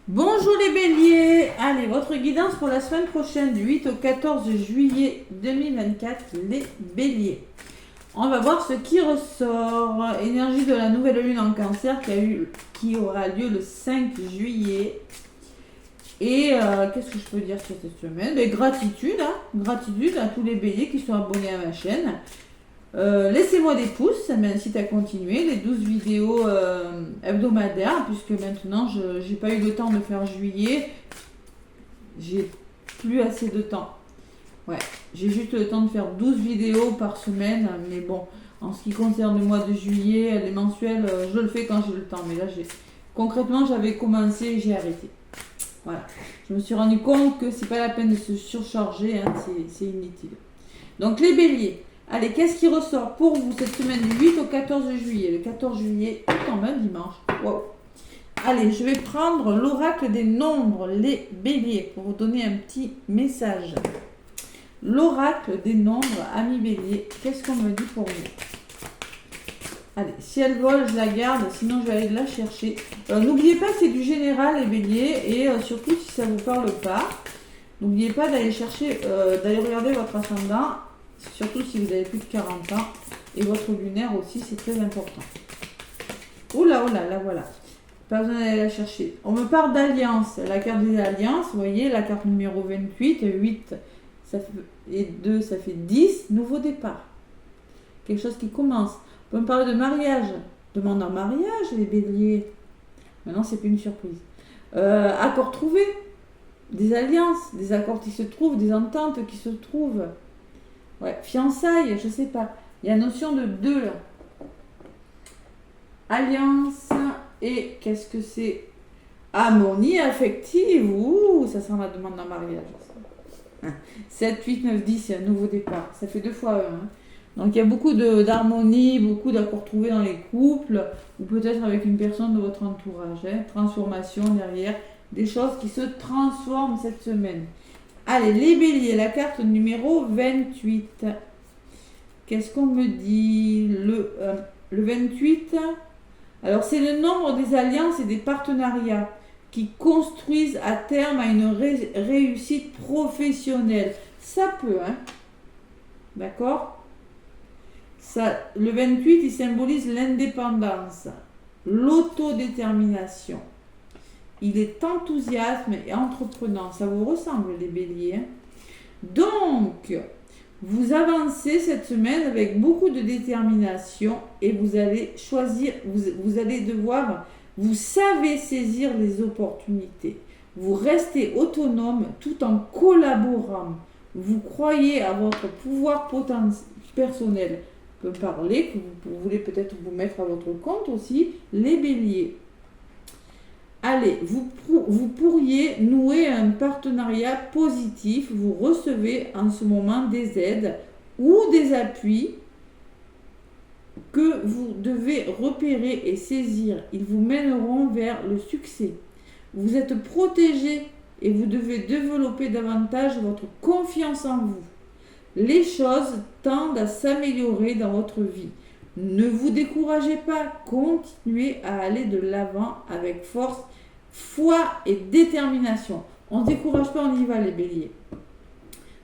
Bonjour les béliers, allez, votre guidance pour la semaine prochaine du 8 au 14 juillet 2024, les béliers. On va voir ce qui ressort. Énergie de la nouvelle lune en cancer qui aura lieu le 5 juillet. Et qu'est-ce que je peux dire sur cette semaine? Gratitude, gratitude à tous les béliers qui sont abonnés à ma chaîne. Laissez-moi des pouces, ça m'incite à continuer les 12 vidéos hebdomadaires, puisque maintenant je n'ai pas eu le temps de faire juillet, j'ai plus assez de temps. Ouais, j'ai juste le temps de faire 12 vidéos par semaine, mais bon, en ce qui concerne le mois de juillet, les mensuels, je le fais quand j'ai le temps, mais là concrètement j'avais commencé et j'ai arrêté. Voilà, je me suis rendu compte que c'est pas la peine de se surcharger, c'est inutile. Donc les béliers. Allez, qu'est-ce qui ressort pour vous cette semaine du 8 au 14 juillet? Le 14 juillet, tout en un dimanche. Wow. Allez, je vais prendre l'oracle des nombres, les béliers, pour vous donner un petit message. L'oracle des nombres, amis béliers, qu'est-ce qu'on me dit pour vous? Allez, si elle vole, je la garde, sinon je vais aller la chercher. N'oubliez pas, c'est du général, les béliers, et surtout si ça ne vous parle pas, n'oubliez pas d'aller chercher, d'aller regarder votre ascendant. Surtout si vous avez plus de 40 ans. Et votre lunaire aussi, c'est très important. Oula, la voilà. Pas besoin d'aller la chercher. On me parle d'alliance. La carte des alliances, vous voyez, la carte numéro 28. 8 ça fait, et 2, ça fait 10. Nouveau départ. Quelque chose qui commence. On peut me parler de mariage. Demande en mariage, les béliers. Maintenant, c'est plus une surprise. Accords trouvés. Des alliances. Des accords qui se trouvent. Des ententes qui se trouvent. Ouais, fiançailles, je sais pas. Il y a la notion de deux là. Alliance et qu'est-ce que c'est? Harmonie affective. Ouh, ça sent la demande d'un mariage. 7, 8, 9, 10, c'est un nouveau départ. Ça fait 2 fois 1. Donc il y a beaucoup d'harmonie, beaucoup d'accords trouvés dans les couples, ou peut-être avec une personne de votre entourage. Transformation derrière, des choses qui se transforment cette semaine. Allez, les béliers, la carte numéro 28. Qu'est-ce qu'on me dit? Le 28, alors c'est le nombre des alliances et des partenariats qui construisent à terme à une réussite professionnelle. Ça peut, d'accord? Le 28, il symbolise l'indépendance, l'autodétermination. Il est enthousiasme et entreprenant. Ça vous ressemble, les béliers. Donc, vous avancez cette semaine avec beaucoup de détermination et vous allez choisir, vous allez devoir, vous savez saisir les opportunités. Vous restez autonome tout en collaborant. Vous croyez à votre pouvoir personnel. On peut parler, que vous voulez peut-être vous mettre à votre compte aussi, les béliers. Allez, vous pourriez nouer un partenariat positif. Vous recevez en ce moment des aides ou des appuis que vous devez repérer et saisir. Ils vous mèneront vers le succès. Vous êtes protégé et vous devez développer davantage votre confiance en vous. Les choses tendent à s'améliorer dans votre vie. Ne vous découragez pas, continuez à aller de l'avant avec force, foi et détermination. On ne se décourage pas, on y va les béliers. De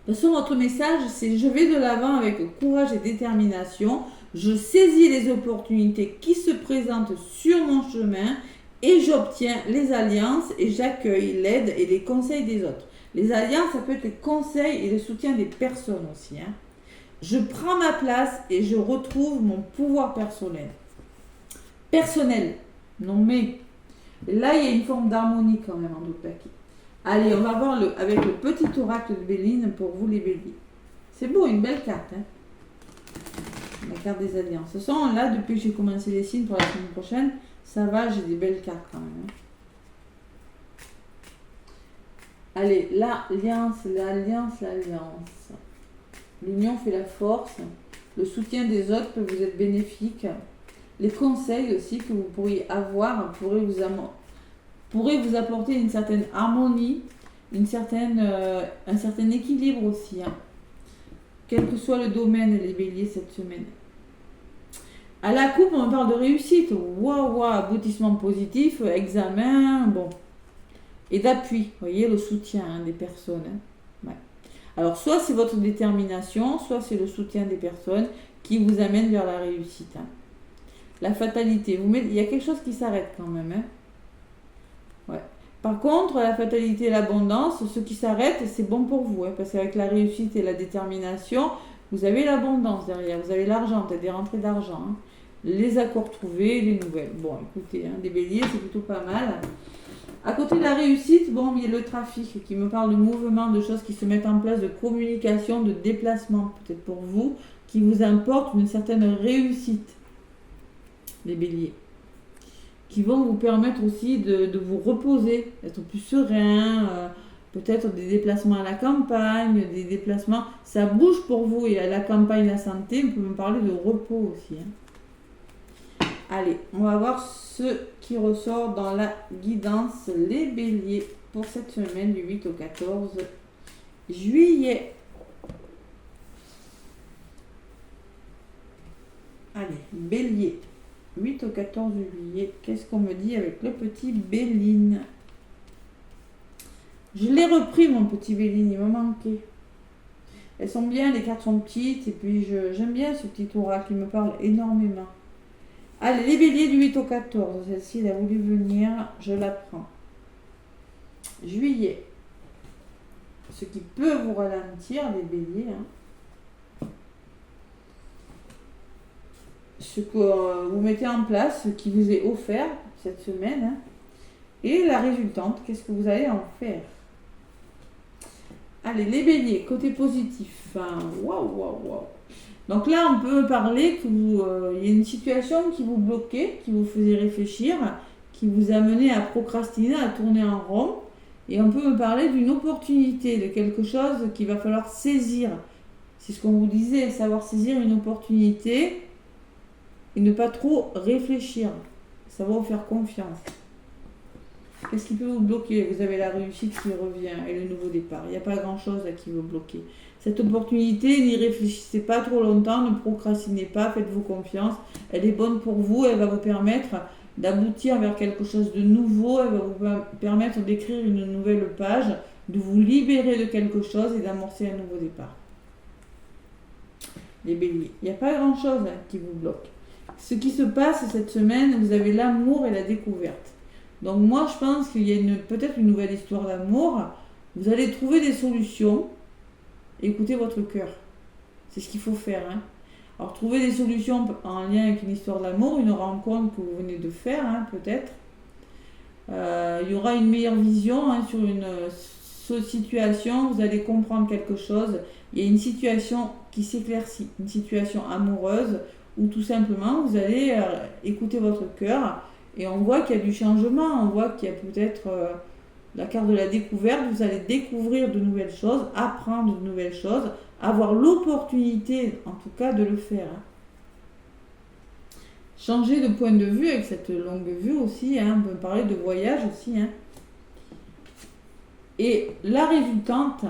toute façon, votre message, c'est je vais de l'avant avec courage et détermination. Je saisis les opportunités qui se présentent sur mon chemin et j'obtiens les alliances et j'accueille l'aide et les conseils des autres. Les alliances, ça peut être les conseils et le soutien des personnes aussi. Je prends ma place et je retrouve mon pouvoir personnel. Personnel. Non mais, là il y a une forme d'harmonie quand même en Dotaki. Allez, on va voir avec le petit oracle de Béline pour vous les béliers. C'est beau, une belle carte. La carte des alliances. Ce sont là, depuis que j'ai commencé les signes pour la semaine prochaine, ça va, j'ai des belles cartes quand même. Allez, l'alliance. L'union fait la force. Le soutien des autres peut vous être bénéfique. Les conseils aussi que vous pourriez avoir pourraient vous apporter une certaine harmonie, un certain équilibre aussi. Quel que soit le domaine, les béliers, cette semaine. À la coupe, on parle de réussite. Waouh, aboutissement positif, examen, bon. et d'appui. Vous voyez, le soutien des personnes. Ouais. Alors, soit c'est votre détermination, soit c'est le soutien des personnes qui vous amène vers la réussite. La fatalité. Il y a quelque chose qui s'arrête quand même. Ouais. Par contre, la fatalité et l'abondance, ce qui s'arrête, c'est bon pour vous. Parce qu'avec la réussite et la détermination, vous avez l'abondance derrière. Vous avez l'argent, des rentrées d'argent. Les accords trouvés, les nouvelles. Bon, écoutez, des béliers, c'est plutôt pas mal. À côté de la réussite, il y a le trafic qui me parle de mouvement, de choses qui se mettent en place, de communication, de déplacement, peut-être pour vous, qui vous importe une certaine réussite, les béliers, qui vont vous permettre aussi de vous reposer, d'être plus serein, peut-être des déplacements à la campagne, des déplacements, ça bouge pour vous, et à la campagne, la santé, on peut me parler de repos aussi. Allez, on va voir ce qui ressort dans la guidance, les béliers, pour cette semaine du 8 au 14 juillet. Allez, bélier, 8 au 14 juillet, qu'est-ce qu'on me dit avec le petit Béline? Je l'ai repris, mon petit Béline, il m'a manqué. Elles sont bien, les cartes sont petites, et puis j'aime bien ce petit oracle, il me parle énormément. Allez, les béliers du 8 au 14, celle-ci, elle a voulu venir, je la prends. Juillet, ce qui peut vous ralentir, les béliers, ce que vous mettez en place, ce qui vous est offert cette semaine, et la résultante, qu'est-ce que vous allez en faire? Allez, les béliers, côté positif, waouh. Donc là, on peut parler qu'il y a une situation qui vous bloquait, qui vous faisait réfléchir, qui vous a mené à procrastiner, à tourner en rond. Et on peut me parler d'une opportunité, de quelque chose qu'il va falloir saisir. C'est ce qu'on vous disait, savoir saisir une opportunité et ne pas trop réfléchir. Savoir vous faire confiance. Qu'est-ce qui peut vous bloquer? Vous avez la réussite qui revient et le nouveau départ. Il n'y a pas grand-chose qui vous bloquer. Cette opportunité, n'y réfléchissez pas trop longtemps, ne procrastinez pas, faites-vous confiance. Elle est bonne pour vous, elle va vous permettre d'aboutir vers quelque chose de nouveau, elle va vous permettre d'écrire une nouvelle page, de vous libérer de quelque chose et d'amorcer un nouveau départ. Les béliers, il n'y a pas grand-chose qui vous bloque. Ce qui se passe cette semaine, vous avez l'amour et la découverte. Donc moi, je pense qu'il y a peut-être une nouvelle histoire d'amour. Vous allez trouver des solutions. Écoutez votre cœur. C'est ce qu'il faut faire. Alors, trouver des solutions en lien avec une histoire d'amour, une rencontre que vous venez de faire, peut-être. Il y aura une meilleure vision sur une situation. Vous allez comprendre quelque chose. Il y a une situation qui s'éclaircit, une situation amoureuse, où tout simplement, vous allez écouter votre cœur. Et on voit qu'il y a du changement, on voit qu'il y a peut-être la carte de la découverte, vous allez découvrir de nouvelles choses, apprendre de nouvelles choses, avoir l'opportunité en tout cas de le faire. Changer de point de vue avec cette longue vue aussi, on peut parler de voyage aussi. Et la résultante,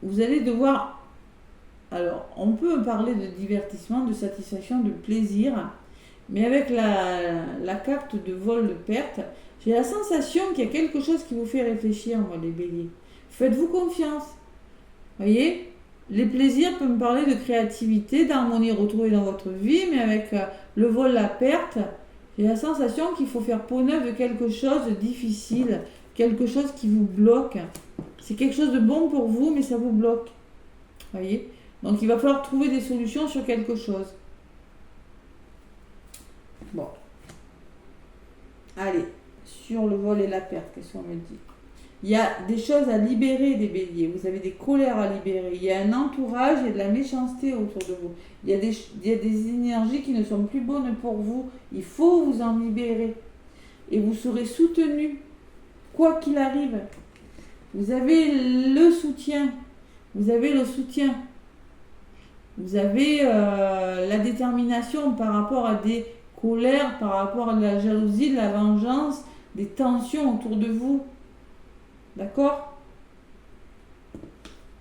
vous allez devoir, alors on peut parler de divertissement, de satisfaction, de plaisir, mais avec la carte de vol de perte, j'ai la sensation qu'il y a quelque chose qui vous fait réfléchir, moi, les béliers. Faites-vous confiance. Voyez, les plaisirs peuvent me parler de créativité, d'harmonie retrouvée dans votre vie, mais avec le vol, la perte, j'ai la sensation qu'il faut faire peau neuve de quelque chose de difficile, quelque chose qui vous bloque. C'est quelque chose de bon pour vous, mais ça vous bloque. Voyez, donc il va falloir trouver des solutions sur quelque chose. Bon. Allez, sur le vol et la perte, qu'est-ce qu'on me dit? Il y a des choses à libérer, des béliers. Vous avez des colères à libérer. Il y a un entourage, il y a de la méchanceté autour de vous. Il y a des énergies qui ne sont plus bonnes pour vous. Il faut vous en libérer. Et vous serez soutenu, quoi qu'il arrive. Vous avez le soutien. Vous avez le soutien. Vous avez la détermination par rapport à des colères, par rapport à de la jalousie, de la vengeance, des tensions autour de vous. D'accord?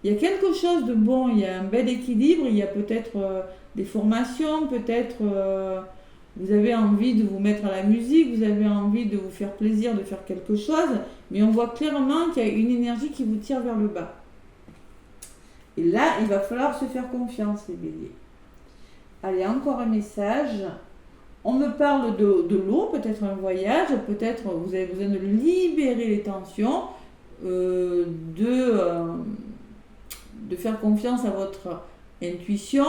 Il y a quelque chose de bon, il y a un bel équilibre, il y a peut-être des formations, peut-être Vous avez envie de vous mettre à la musique, vous avez envie de vous faire plaisir, de faire quelque chose, mais on voit clairement qu'il y a une énergie qui vous tire vers le bas. Et là, il va falloir se faire confiance, les béliers. Allez, encore un message. On me parle de l'eau, peut-être un voyage, peut-être vous avez besoin de libérer les tensions, de faire confiance à votre intuition,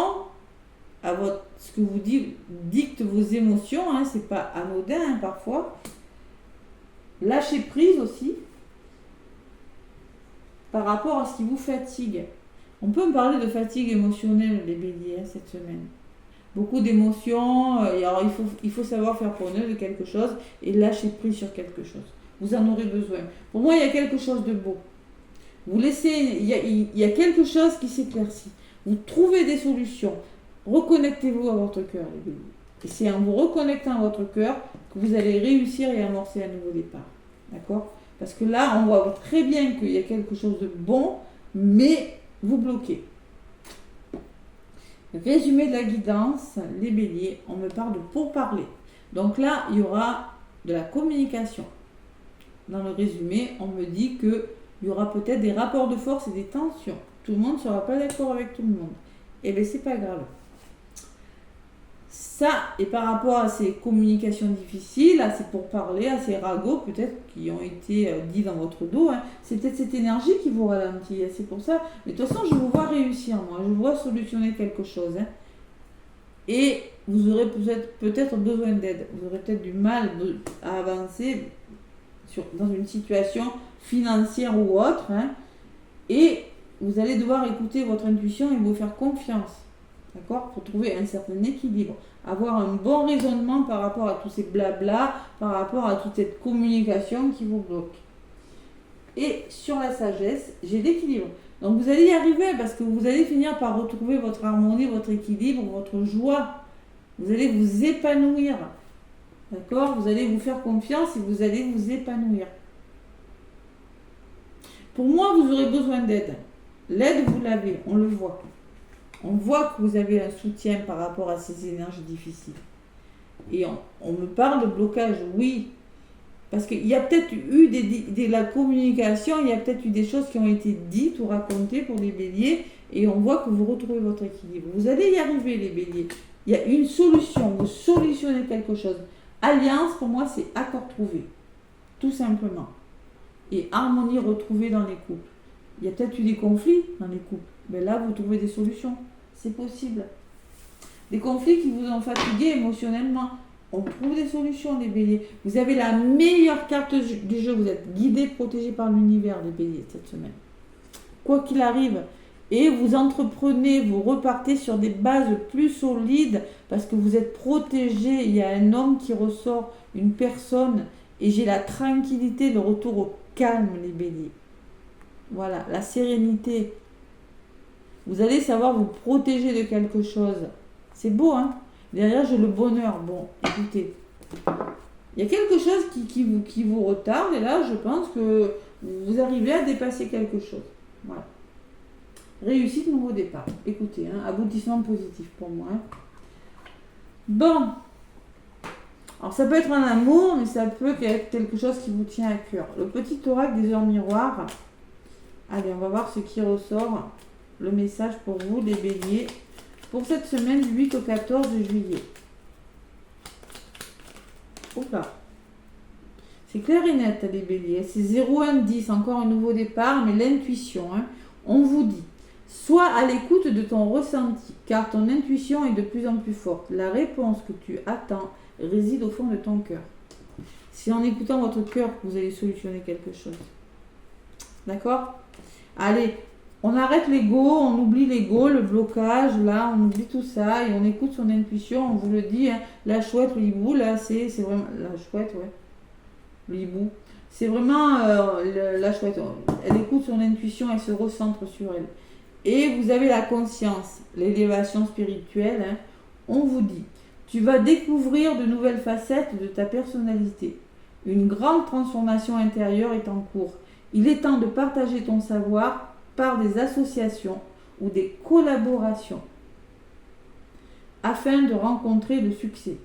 à ce que vous dicte vos émotions, hein, c'est pas anodin hein, parfois. Lâcher prise aussi par rapport à ce qui vous fatigue. On peut me parler de fatigue émotionnelle, les béliers, hein, cette semaine. Beaucoup d'émotions, et alors il faut savoir faire preuve de quelque chose et lâcher prise sur quelque chose. Vous en aurez besoin. Pour moi, il y a quelque chose de beau. Vous laissez, il y a quelque chose qui s'éclaircit. Vous trouvez des solutions. Reconnectez-vous à votre cœur, les béliers. Et c'est en vous reconnectant à votre cœur que vous allez réussir et amorcer un nouveau départ. D'accord? Parce que là, on voit très bien qu'il y a quelque chose de bon, mais vous bloquez. Résumé de la guidance, les béliers, on me parle de pourparler. Donc là, il y aura de la communication. Dans le résumé, on me dit qu'il y aura peut-être des rapports de force et des tensions. Tout le monde ne sera pas d'accord avec tout le monde. Eh bien, c'est pas grave. Ça, et par rapport à ces communications difficiles, à ces pourparlers, à ces ragots peut-être qui ont été dits dans votre dos, hein, c'est peut-être cette énergie qui vous ralentit. C'est pour ça. Mais de toute façon, je vous vois réussir, moi. Je vous vois solutionner quelque chose. Hein. Et vous aurez peut-être besoin d'aide. Vous aurez peut-être du mal à avancer dans une situation financière ou autre. Hein, et vous allez devoir écouter votre intuition et vous faire confiance. D'accord? Pour trouver un certain équilibre. Avoir un bon raisonnement par rapport à tous ces blabla, par rapport à toute cette communication qui vous bloque. Et sur la sagesse, j'ai l'équilibre. Donc vous allez y arriver parce que vous allez finir par retrouver votre harmonie, votre équilibre, votre joie. Vous allez vous épanouir. D'accord? Vous allez vous faire confiance et vous allez vous épanouir. Pour moi, vous aurez besoin d'aide. L'aide, vous l'avez, on le voit. On voit que vous avez un soutien par rapport à ces énergies difficiles. Et on me parle de blocage, oui. Parce qu'il y a peut-être eu de la communication, il y a peut-être eu des choses qui ont été dites ou racontées pour les béliers. Et on voit que vous retrouvez votre équilibre. Vous allez y arriver, les béliers. Il y a une solution, vous solutionnez quelque chose. Alliance, pour moi, c'est accord trouvé. Tout simplement. Et harmonie retrouvée dans les couples. Il y a peut-être eu des conflits dans les couples. Mais là, vous trouvez des solutions. C'est possible. Des conflits qui vous ont fatigué émotionnellement. On trouve des solutions, les béliers. Vous avez la meilleure carte du jeu. Vous êtes guidés, protégés par l'univers, les béliers, cette semaine. Quoi qu'il arrive. Et vous entreprenez, vous repartez sur des bases plus solides parce que vous êtes protégés. Il y a un homme qui ressort, une personne. Et j'ai la tranquillité, le retour au calme, les béliers. Voilà, la sérénité. Vous allez savoir vous protéger de quelque chose. C'est beau, hein? Derrière, j'ai le bonheur. Bon, écoutez. Il y a quelque chose qui vous retarde. Et là, je pense que vous arrivez à dépasser quelque chose. Voilà. Réussite, nouveau départ. Écoutez, hein, aboutissement positif pour moi. Hein. Bon. Alors, ça peut être un amour, mais ça peut être quelque chose qui vous tient à cœur. Le petit oracle des heures miroirs. Allez, on va voir ce qui ressort. Le message pour vous, les béliers, pour cette semaine du 8 au 14 juillet. Oula. C'est clair et net, les béliers. C'est 0-1-10, encore un nouveau départ, mais l'intuition. Hein. On vous dit, sois à l'écoute de ton ressenti, car ton intuition est de plus en plus forte. La réponse que tu attends réside au fond de ton cœur. C'est en écoutant votre cœur que vous allez solutionner quelque chose. D'accord? Allez, on arrête l'ego, on oublie l'ego, le blocage, là, on oublie tout ça et on écoute son intuition, on vous le dit, hein, la chouette, le hibou, là, c'est vraiment, la chouette, ouais, le hibou, c'est vraiment la chouette, elle écoute son intuition, elle se recentre sur elle. Et vous avez la conscience, l'élévation spirituelle, hein, on vous dit, tu vas découvrir de nouvelles facettes de ta personnalité. Une grande transformation intérieure est en cours. Il est temps de partager ton savoir par des associations ou des collaborations afin de rencontrer le succès.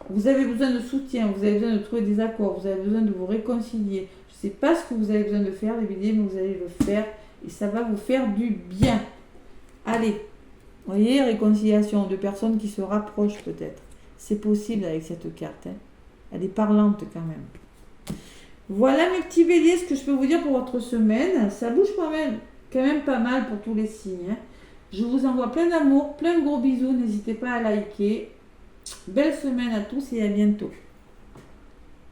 vous avez besoin de soutien, vous avez besoin de trouver des accords, vous avez besoin de vous réconcilier. Je ne sais pas ce que vous avez besoin de faire, les béliers, mais vous allez le faire et ça va vous faire du bien. Allez, vous voyez, réconciliation de personnes qui se rapprochent peut-être. C'est possible avec cette carte. Hein. Elle est parlante quand même. Voilà mes petits béliers, ce que je peux vous dire pour votre semaine. Ça bouge quand même pas mal pour tous les signes. Hein. Je vous envoie plein d'amour, plein de gros bisous. N'hésitez pas à liker. Belle semaine à tous et à bientôt.